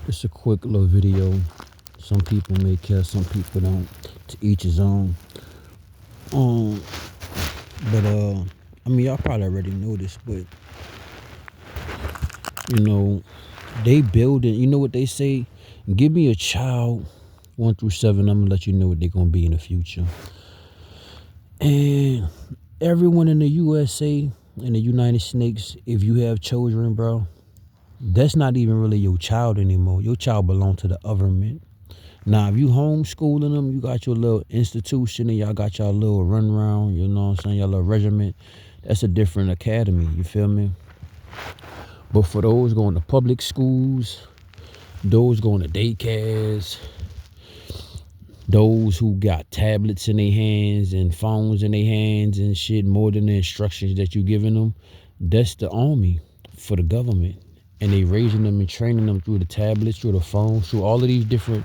It's a quick little video. Some people may care, some people don't. To each his own. Um, but I mean, y'all probably already know this, but you know, they building. You know what they say? Give me a child, 1 through 7. I'm gonna let you know what they're gonna be in the future. And everyone in the USA, in the United States, if you have children, bro, that's not even really your child anymore. Your child belongs to the government. Now, if you homeschooling them, you got your little institution and y'all got y'all little run around, you know what I'm saying, y'all little regiment. That's a different academy, you feel me? But for those going to public schools, those going to daycares, those who got tablets in their hands and phones in their hands and shit, more than the instructions that you giving them, that's the army for the government. And they raising them and training them through the tablets, through the phones, through all of these different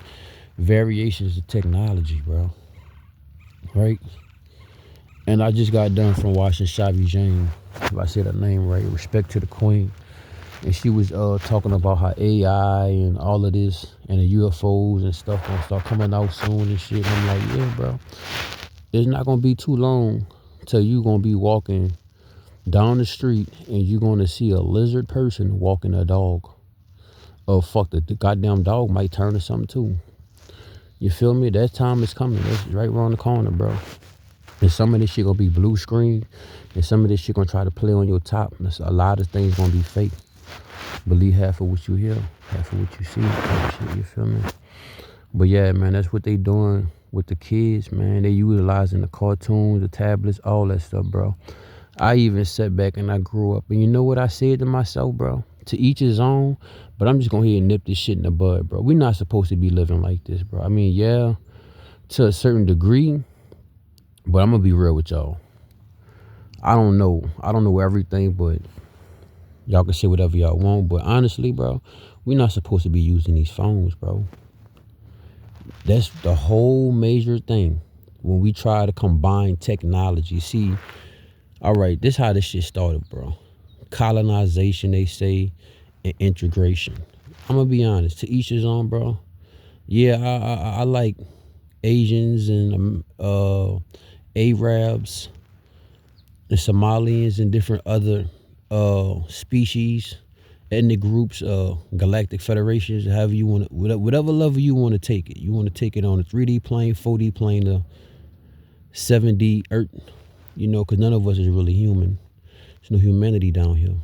variations of technology, bro. Right? And I just got done from watching Shavi Jane, if I said her name right, respect to the queen. And she was talking about how AI and all of this and the UFOs and stuff gonna start coming out soon and shit. And I'm like, yeah, bro. It's not gonna be too long till you gonna be walking down the street and you gonna see a lizard person walking a dog. Oh fuck, the goddamn dog might turn to something too. You feel me? That time is coming. It's right around the corner, bro. And some of this shit gonna be blue screen, and some of this shit gonna try to play on your top. And a lot of things gonna be fake. Believe half of what you hear, half of what you see, type shit, you feel me? But yeah, man, that's what they doing with the kids, man. They utilizing the cartoons, the tablets, all that stuff, bro. I even sat back and I grew up. And you know what I said to myself, bro? To each his own, but I'm just gonna here and nip this shit in the bud, bro. We're not supposed to be living like this, bro. I mean, yeah, to a certain degree, but I'm gonna be real with y'all. I don't know everything, but y'all can say whatever y'all want. But honestly, bro, we're not supposed to be using these phones, bro. That's the whole major thing when we try to combine technology. See, all right, this how this shit started, bro. Colonization, they say, and integration. I'm gonna be honest, to each his own, bro. Yeah, I like Asians and Arabs and Somalians and different other species, ethnic groups, galactic federations, however you want to, whatever level you want to take it. You want to take it on a 3D plane, 4D plane, the 7D Earth, you know, because none of us is really human. There's no humanity down here.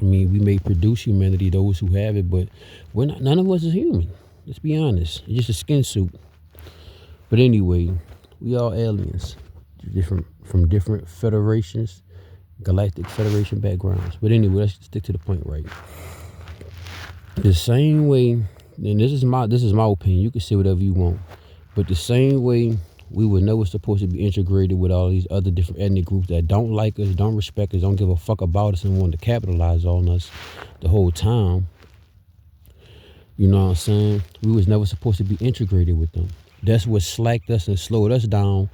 I mean, we may produce humanity, those who have it, but we're not. None of us is human. Let's be honest. It's just a skin suit. But anyway, we all aliens, from different federations, galactic federation backgrounds. But anyway, let's stick to the point, right? The same way, and this is my opinion. You can say whatever you want, but the same way we were never supposed to be integrated with all these other different ethnic groups that don't like us, don't respect us, don't give a fuck about us, and want to capitalize on us the whole time. You know what I'm saying? We was never supposed to be integrated with them. That's what slacked us and slowed us down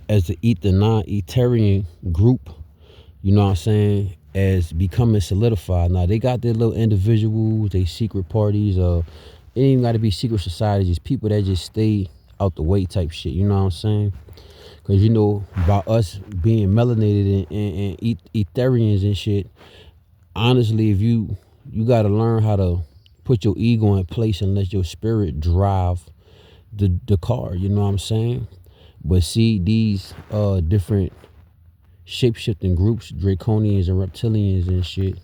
as the non-Ethereum group, you know what I'm saying, as becoming solidified. Now, they got their little individuals, they secret parties, it ain't even got to be secret societies, just people that just stay out the way type shit, you know what I'm saying? Because, you know, by us being melanated and Ethereans and shit, honestly, if you got to learn how to put your ego in place and let your spirit drive the car, you know what I'm saying? But see, these different shape-shifting groups, draconians and reptilians and shit,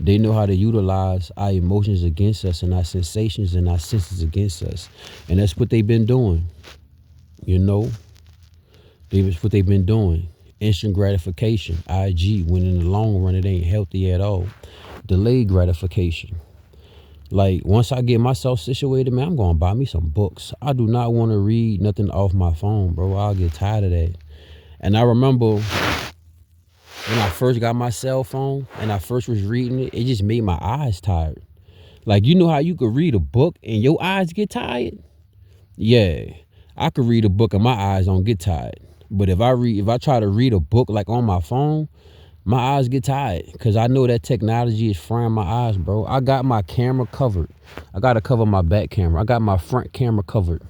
they know how to utilize our emotions against us and our sensations and our senses against us. And that's what they've been doing. You know? That's what they've been doing. Instant gratification, IG, when in the long run it ain't healthy at all. Delayed gratification. Like, once I get myself situated, man, I'm going to buy me some books. I do not want to read nothing off my phone, bro. I'll get tired of that. And I remember when I first got my cell phone and I first was reading it, it just made my eyes tired. Like, you know how you could read a book and your eyes get tired? Yeah, I could read a book and my eyes don't get tired. But if I try to read a book like on my phone, my eyes get tired because I know that technology is frying my eyes, bro. I got my camera covered. I got to cover my back camera. I got my front camera covered.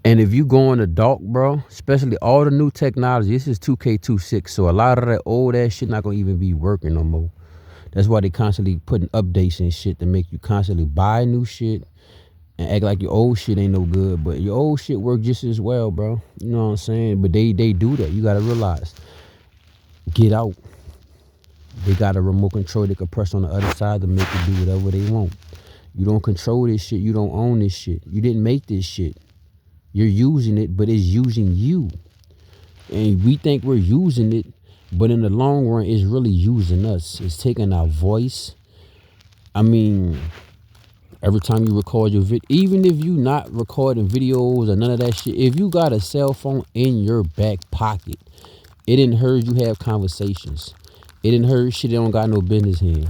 And if you go in the dark, bro, especially all the new technology, this is 2K26, so a lot of that old ass shit not gonna even be working no more. That's why they constantly putting updates and shit to make you constantly buy new shit and act like your old shit ain't no good. But your old shit work just as well, bro. You know what I'm saying? But they do that. You gotta realize. Get out. They got a remote control they can press on the other side to make it do whatever they want. You don't control this shit. You don't own this shit. You didn't make this shit. You're using it, but it's using you. And we think we're using it, but in the long run, it's really using us. It's taking our voice. I mean, every time you record your video, even if you not recording videos or none of that shit, if you got a cell phone in your back pocket, it didn't hurt you have conversations. It didn't hurt shit they don't got no business in.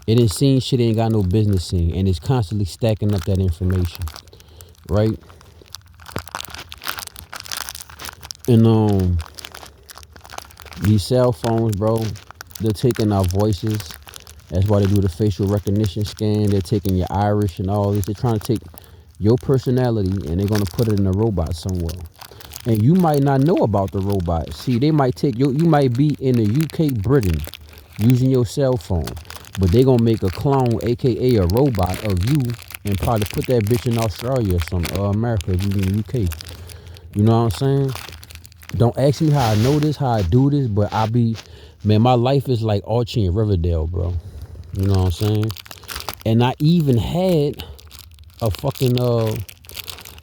It didn't seem shit they ain't got no business in. And it's constantly stacking up that information. Right? And these cell phones, bro, they're taking our voices. That's why they do the facial recognition scan. They're taking your iris and all this. They're trying to take your personality and they're gonna put it in a robot somewhere. And you might not know about the robot. See, they might take you might be in the UK, Britain, using your cell phone, but they gonna make a clone, aka a robot of you, and probably put that bitch in Australia or some America if you in the UK. You know what I'm saying? Don't ask me how I know this, how I do this, but man, my life is like Archie and Riverdale, bro. You know what I'm saying? And I even had a fucking a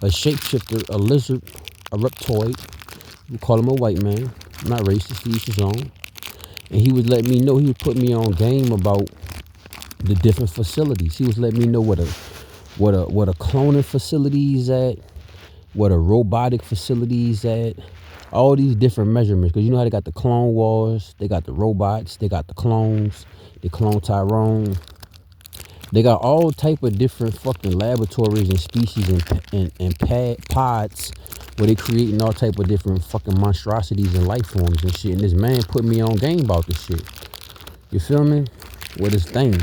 shapeshifter, a lizard, a reptoid. We call him a white man. I'm not racist, each his own. And he was letting me know, he was putting me on game about the different facilities. He was letting me know what a cloning facility is at, what a robotic facility is at, all these different measurements. Because you know how they got the Clone Wars, they got the robots, they got the clones, they clone Tyrone. They got all type of different fucking laboratories and species and pods where they creating all type of different fucking monstrosities and life forms and shit. And this man put me on game about this shit. You feel me? With his thing.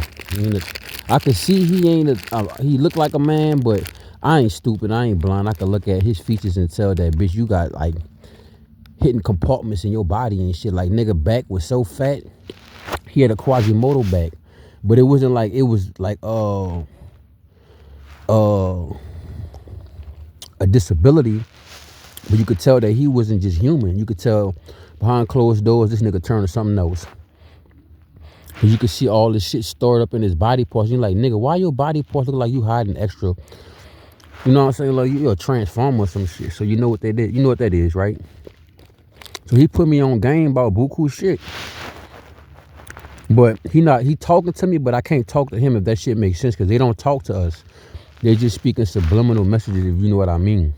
I could see he looked like a man, but I ain't stupid. I ain't blind. I could look at his features and tell that bitch you got like hidden compartments in your body and shit. Like nigga back was so fat. He had a Quasimodo back. But it wasn't like, it was like a disability, but you could tell that he wasn't just human. You could tell behind closed doors, this nigga turned to something else. Cause you could see all this shit stored up in his body parts. You're like, nigga, why your body parts look like you hiding extra? You know what I'm saying? Like you're a transformer or some shit. So you know what they did. You know what that is, right? So he put me on game about buku shit. But he talking to me, but I can't talk to him if that shit makes sense, because they don't talk to us. They're just speaking subliminal messages, if you know what I mean.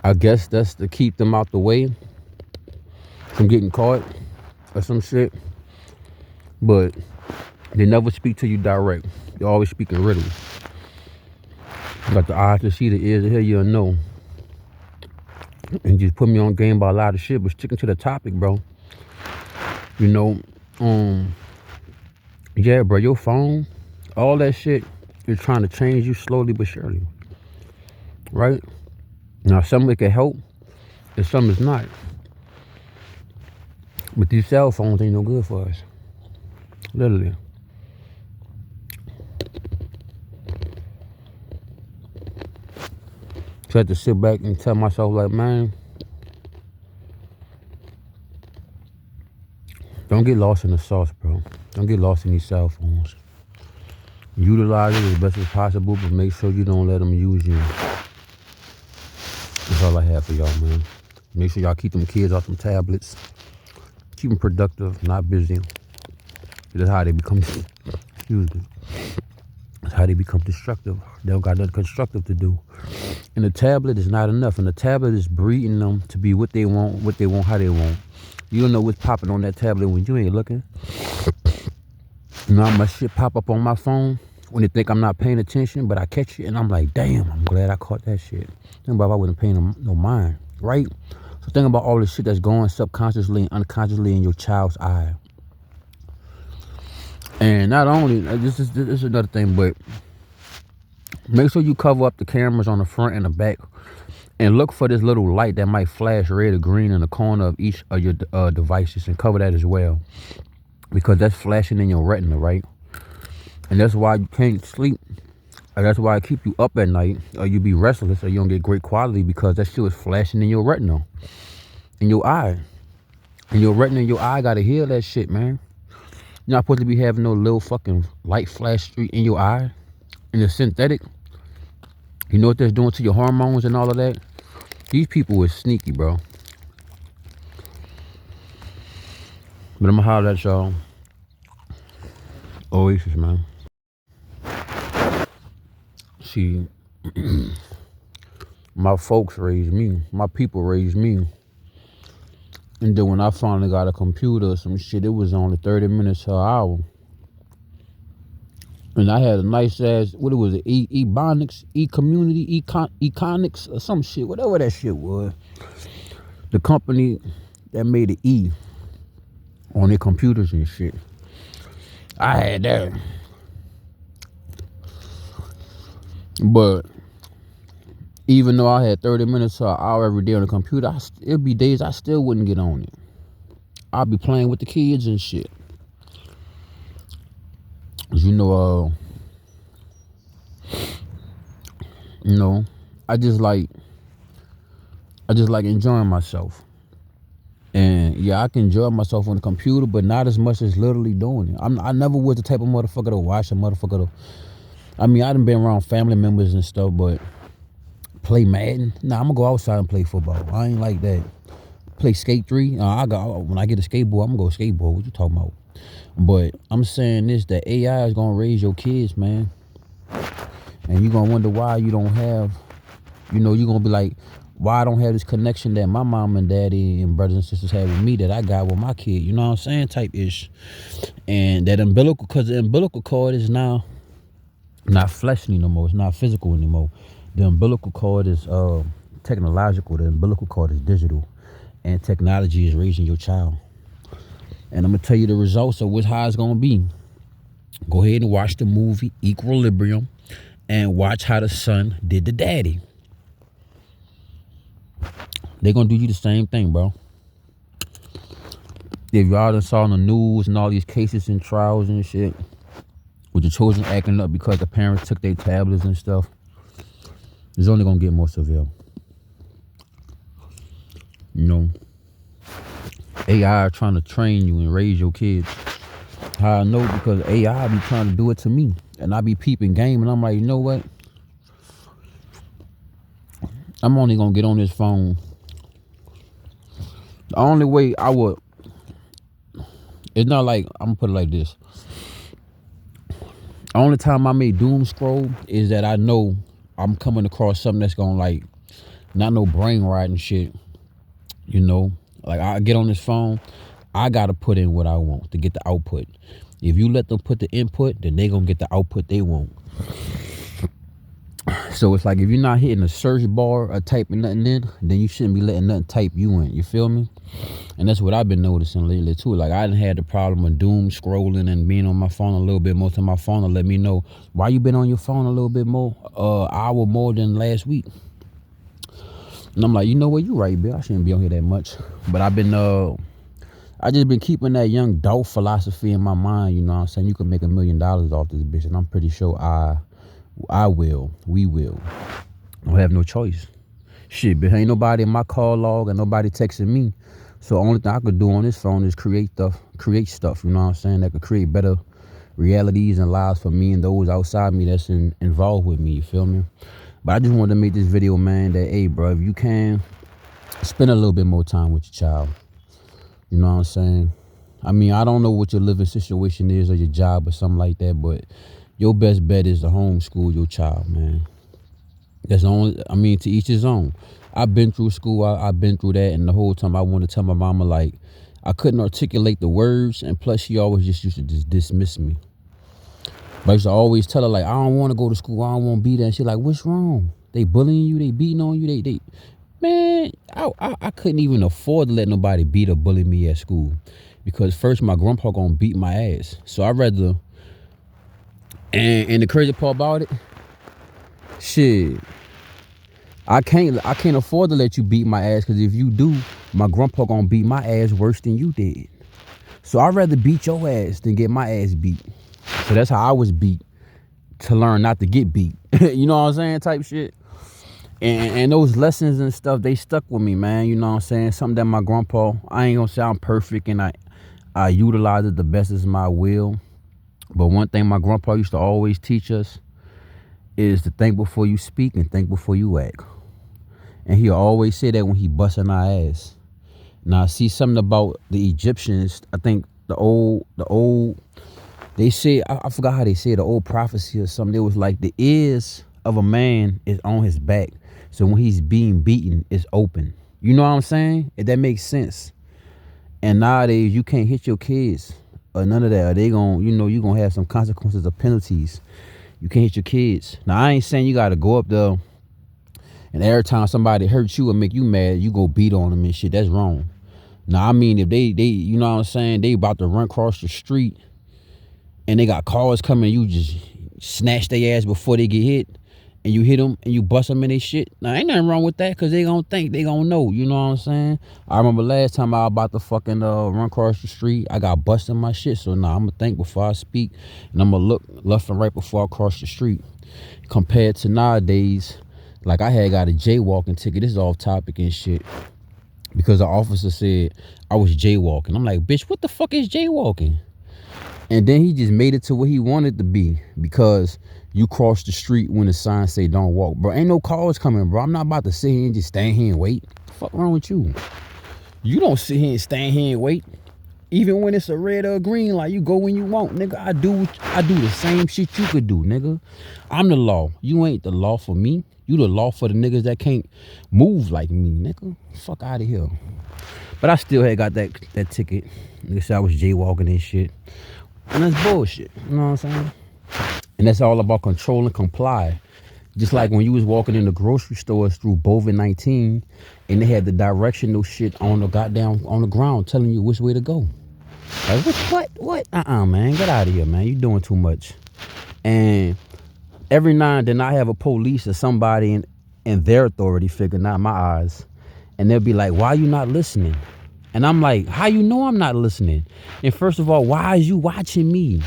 I guess that's to keep them out the way from getting caught or some shit. But they never speak to you direct. They always speak in riddles. You got the eyes to see, the ears to hear, you'll know. And just put me on game about a lot of shit, but sticking to the topic, bro. You know, yeah, bro, your phone, all that shit is trying to change you slowly but surely, right? Now, some of it can help, and some is not. But these cell phones ain't no good for us, literally. So I had to sit back and tell myself, like, man, don't get lost in the sauce, bro. Don't get lost in these cell phones. Utilize it as best as possible, but make sure you don't let them use you. That's all I have for y'all, man. Make sure y'all keep them kids off them tablets. Keep them productive, not busy. That's how they become, excuse me. That's how they become destructive. They don't got nothing constructive to do. And the tablet is not enough. And the tablet is breeding them to be what they want, how they want. You don't know what's popping on that tablet when you ain't looking. You know how much shit pop up on my phone when they think I'm not paying attention, but I catch it and I'm like, damn, I'm glad I caught that shit. Think about if I wasn't paying no mind, right? Think about all the shit that's going subconsciously and unconsciously in your child's eye. And not only, this is another thing, but make sure you cover up the cameras on the front and the back, and look for this little light that might flash red or green in the corner of each of your devices, and cover that as well, because that's flashing in your retina, right? And that's why you can't sleep. And that's why I keep you up at night, or you be restless, or you don't get great quality, because that shit is flashing in your retina, in your eye. And your retina and your eye gotta heal that shit, man. You're not supposed to be having no little fucking light flash streak in your eye. And it's synthetic. You know what that's doing to your hormones and all of that? These people is sneaky, bro. But I'm gonna holler at y'all. Oasis, man. See, my folks raised me. My people raised me. And then when I finally got a computer or some shit, it was only 30 minutes to an hour. And I had a nice ass, what it was, Ebonics, E-Community, Econics, or some shit, whatever that shit was. The company that made the E on their computers and shit. I had that. But even though I had 30 minutes to an hour every day on the computer, it'd be days I still wouldn't get on it. I'd be playing with the kids and shit. You know, I just like enjoying myself. And yeah, I can enjoy myself on the computer, but not as much as literally doing it. I never was the type of motherfucker to watch a motherfucker. I mean, I done been around family members and stuff, but play Madden? Nah, I'm gonna go outside and play football. I ain't like that. Play Skate 3? When I get a skateboard, I'm gonna go skateboard. What you talking about? But I'm saying this, that AI is gonna raise your kids, man. And you're gonna wonder why you don't have, you're gonna be like, why I don't have this connection that my mom and daddy and brothers and sisters had with me that I got with my kid. You know what I'm saying? Type ish. And that umbilical, because the umbilical cord is now not fleshly no more. It's not physical anymore. The umbilical cord is technological. The umbilical cord is digital. And technology is raising your child. And I'm going to tell you the results of how it's going to be. Go ahead and watch the movie Equilibrium and watch how the son did the daddy. They're going to do you the same thing, bro. If y'all done saw on the news and all these cases and trials and shit with the children acting up because the parents took their tablets and stuff, it's only going to get more severe. You know, AI trying to train you and raise your kids. How I know? Because AI be trying to do it to me. And I be peeping game and I'm like, you know what? I'm only going to get on this phone. The only way I would, it's not like, I'm going to put it like this. The only time I may doom scroll is that I know I'm coming across something that's going to like, not no brain rotting shit. You know, like I get on this phone, I got to put in what I want to get the output. If you let them put the input, then they going to get the output they want. So it's like if you're not hitting a search bar or typing nothing in, then you shouldn't be letting nothing type you in. You feel me? And that's what I've been noticing lately too. Like I done had the problem of doom scrolling and being on my phone a little bit more to my phone to let me know why you been on your phone a little bit more, hour more than last week. And I'm like, you know what, you right, Bill. I shouldn't be on here that much. But I've been I just been keeping that young dope philosophy in my mind, you know what I'm saying? You can make $1 million off this bitch, and I'm pretty sure we will. I don't have no choice. Shit, but ain't nobody in my call log and nobody texting me. So the only thing I could do on this phone is create stuff, you know what I'm saying, that could create better realities and lives for me and those outside me that's involved with me, you feel me? But I just wanted to make this video, man, that, hey, bro, if you can, spend a little bit more time with your child. You know what I'm saying? I mean, I don't know what your living situation is or your job or something like that, but your best bet is to homeschool your child, man. That's the only, I mean, to each his own. I've been through school, I've been through that, and the whole time I wanted to tell my mama, like, I couldn't articulate the words, and plus she always just used to just dismiss me. But I used to always tell her, like, I don't want to go to school, I don't want to be there. And she's like, what's wrong? They bullying you, they beating on you, Man, I couldn't even afford to let nobody beat or bully me at school. Because first my grandpa gonna beat my ass. So I'd rather, and the crazy part about it, shit, I can't afford to let you beat my ass, because if you do, my grandpa gonna beat my ass worse than you did. So I'd rather beat your ass than get my ass beat. So that's how I was beat, to learn not to get beat. You know what I'm saying? Type shit. And those lessons and stuff, they stuck with me, man. You know what I'm saying? Something that my grandpa, I ain't gonna say I'm perfect and I utilize it the best as my will. But one thing my grandpa used to always teach us is to think before you speak and think before you act. And he always say that when he busting our ass. Now I see something about the Egyptians. I think the old they say, I forgot how they say the old prophecy or something. It was like the ears of a man is on his back. So when he's being beaten, it's open. You know what I'm saying? If that makes sense. And nowadays you can't hit your kids or none of that. Or they gon', you gonna have some consequences or penalties. You can't hit your kids. Now I ain't saying you gotta go up there and every time somebody hurts you or make you mad, you go beat on them and shit. That's wrong. Now I mean, if they you know what I'm saying, they about to run across the street and they got cars coming, you just snatch their ass before they get hit, and you hit them and you bust them in their shit. Now ain't nothing wrong with that, because they gonna think, they gonna know. You know what I'm saying? I remember last time I was about to fucking run across the street, I got busted in my shit. So now I'm gonna think before I speak, and I'm gonna look left and right before I cross the street. Compared to nowadays, like I had got a jaywalking ticket. This is off topic and shit, because the officer said I was jaywalking. I'm like, bitch, what the fuck is jaywalking? And then he just made it to what he wanted to be, because you cross the street when the sign say don't walk. Bro, ain't no cars coming, bro. I'm not about to sit here and just stand here and wait. What the fuck wrong with you? You don't sit here and stand here and wait. Even when it's a red or a green light, you go when you want, nigga. I do the same shit you could do, nigga. I'm the law. You ain't the law for me. You the law for the niggas that can't move like me, nigga. Fuck out of here. But I still had got that ticket. Nigga said I was jaywalking and shit. And that's bullshit. You know what I'm saying? And that's all about control and comply. Just like when you was walking in the grocery stores through COVID-19 and they had the directional shit on the ground telling you which way to go. Like, what? Man, get out of here, man. You doing too much. And every now and then I have a police or somebody in their authority figure, not my eyes, and they'll be like, why you not listening? And I'm like, how you know I'm not listening? And first of all, why is you watching me?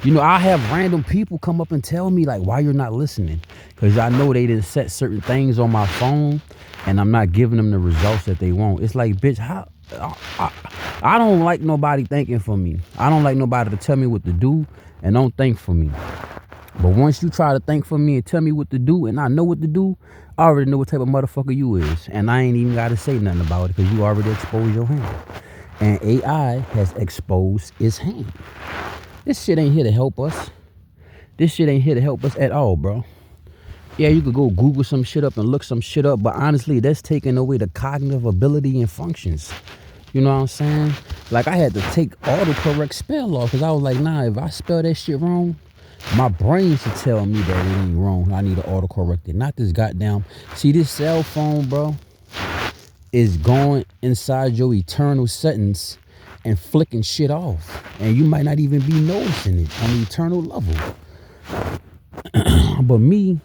You know, I have random people come up and tell me, like, why you're not listening? Because I know they didn't set certain things on my phone and I'm not giving them the results that they want. It's like, bitch, I don't like nobody thinking for me. I don't like nobody to tell me what to do and don't think for me. But once you try to think for me and tell me what to do and I know what to do, I already know what type of motherfucker you is. And I ain't even got to say nothing about it, because you already exposed your hand. And AI has exposed its hand. This shit ain't here to help us. This shit ain't here to help us at all, bro. Yeah, you could go Google some shit up and look some shit up, but honestly, that's taking away the cognitive ability and functions. You know what I'm saying? Like, I had to take autocorrect spell off, because I was like, nah, if I spell that shit wrong, my brain should tell me that it ain't wrong. I need to autocorrect it. Not this goddamn... See, this cell phone, bro, is going inside your eternal settings and flicking shit off, and you might not even be noticing it on the eternal level. But me,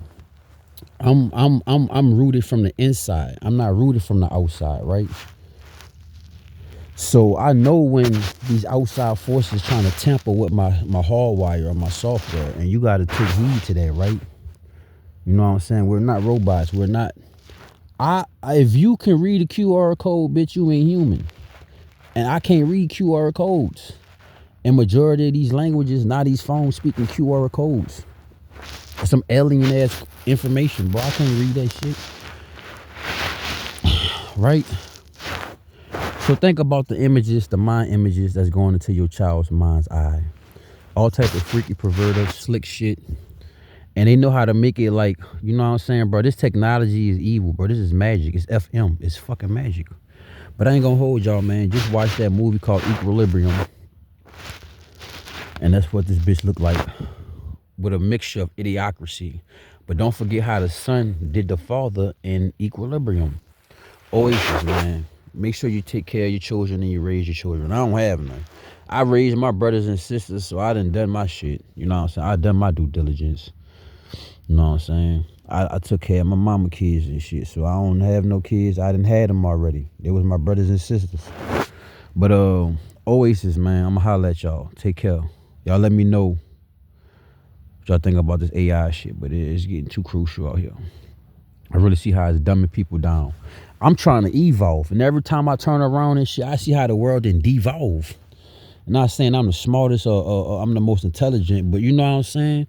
I'm rooted from the inside. I'm not rooted from the outside, right? So I know when these outside forces trying to tamper with my hardwire or my software, and you got to take heed to that, right? You know what I'm saying? We're not robots. We're not. If you can read a QR code, bitch, you ain't human. And I can't read QR codes. In majority of these languages, now these phones speaking QR codes. Some alien ass information, bro. I can't read that shit. Right? So think about the images, the mind images that's going into your child's mind's eye. All type of freaky, perverted, slick shit. And they know how to make it like, you know what I'm saying, bro? This technology is evil, bro. This is magic. It's FM. It's fucking magic. But I ain't gonna hold y'all, man. Just watch that movie called Equilibrium. And that's what this bitch looked like. With a mixture of idiocracy. But don't forget how the son did the father in Equilibrium. Oasis, man. Make sure you take care of your children and you raise your children. I don't have none. I raised my brothers and sisters, so I done my shit. You know what I'm saying? I done my due diligence. You know what I'm saying? I took care of my mama kids and shit, so I don't have no kids. I done had them already. They was my brothers and sisters. But Oasis, man, I'ma holler at y'all. Take care. Y'all let me know what y'all think about this AI shit, but it's getting too crucial out here. I really see how it's dumbing people down. I'm trying to evolve, and every time I turn around and shit, I see how the world didn't devolve. I'm not saying I'm the smartest or I'm the most intelligent, but you know what I'm saying?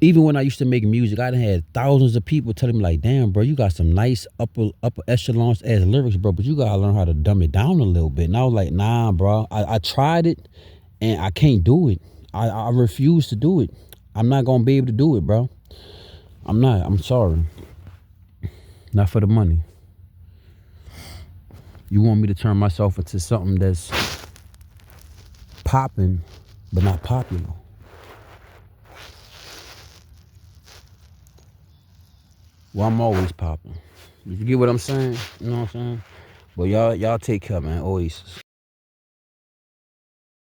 Even when I used to make music, I done had thousands of people telling me like, damn, bro, you got some nice upper echelons as lyrics, bro, but you gotta learn how to dumb it down a little bit. And I was like, nah, bro, I tried it and I can't do it. I refuse to do it. I'm not gonna be able to do it, bro. I'm not. I'm sorry. Not for the money. You want me to turn myself into something that's popping, but not popular. Well, I'm always popping. You get what I'm saying? You know what I'm saying? But y'all take care, man. Always.